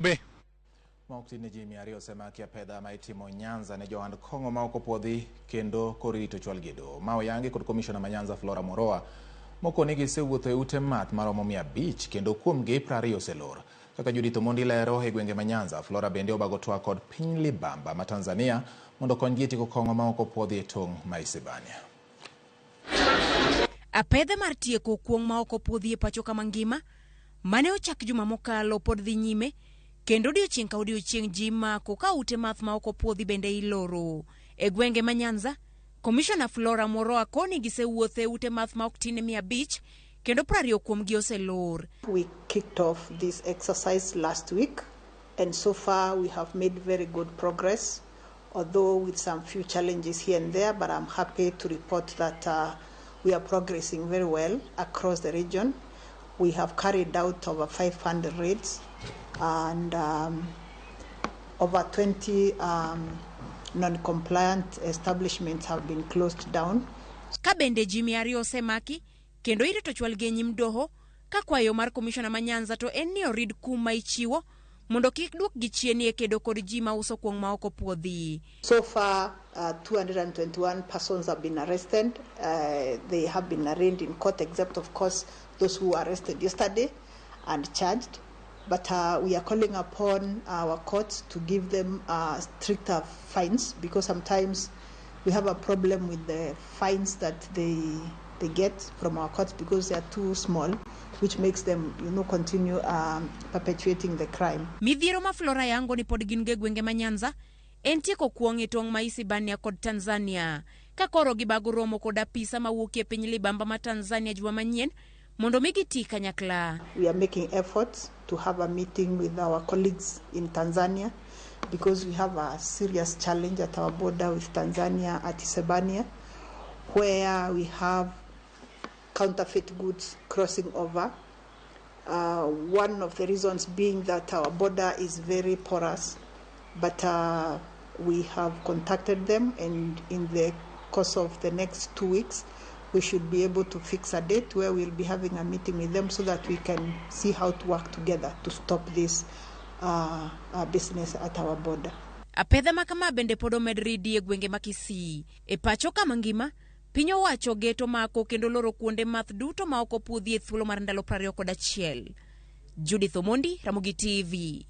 Maokti ji miari osemaki apedha ma itimo Nyanza ne johand kongo ma okopodhi kendo korito chwal gedo. Ma oyangi kod komishona ma Nyanza Ramogi moko ni gisewuotho e ute math maromo 500 kendo kuomgi 20 oselor. Kaka Judith Omondi lero e gwenge ma Nyanza, Flora bende obago twak kod piny libamba ma Tanzania mondo konygi tieko kongo ma okopodhi e tong' ma Isebania. Apedha mar tieko kuong ma okopodhi e pacho kama ngima mane ochak juma mokalo pod dhi nyime kendo odiochieng' ka odiochieng' ji mako ka ute math ma okopodhi bende iloro. E gwenge ma Nyanza, Commissioner Flora Moroa koni gisewuotho e ute math ma ok tin 500 kendo 20 kuomgi oselor. We kicked off this exercise last week and so far we have made very good progress, although with some few challenges here and there, but I'm happy to report that we are progressing very well across the region. We have carried out over 500 raids and over 20 non-compliant establishments have been closed down. Ka bende ji 200 osemaki kendo irito chwalgi e nyim doho ka kwayo mar komishona ma Nyanza to en ni orid kum ma ichiwo mondo kik duok gi chien e kedo kod ji ma uso kuong ma okopodhi. So far 221 persons have been arrested. They have been arraigned in court, except of course those who were arrested yesterday and charged. But we are calling upon our courts to give them stricter fines, because sometimes we have a problem with the fines that they get from our courts because they are too small, which makes them, continue perpetuating the crime. Midhiero ma Flora yango ni pod gin gwenge ma Nyanza en tieko kuong e tong' ma Isebania kod Tanzania. Ka koro gibago romo kod apisa ma wuok e piny libamba ma Tanzania juma manyien mondo mi giti kanyakla. We are making efforts to have a meeting with our colleagues in Tanzania because we have a serious challenge at our border with Tanzania at Isebania, where we have counterfeit goods crossing over. One of the reasons being that our border is very porous, but we have contacted them, and in the course of the next 2 weeks we should be able to fix a date where we'll be having a meeting with them so that we can see how to work together to stop this business at our border. Apedha makama bende podo medridi e gwenge makisi. E pacho kama ngima, piny owacho geto mako kendo loro kuonde math duto ma okopudhi e thuolo mar ndalo 21. Judith Omondi, Ramogi TV.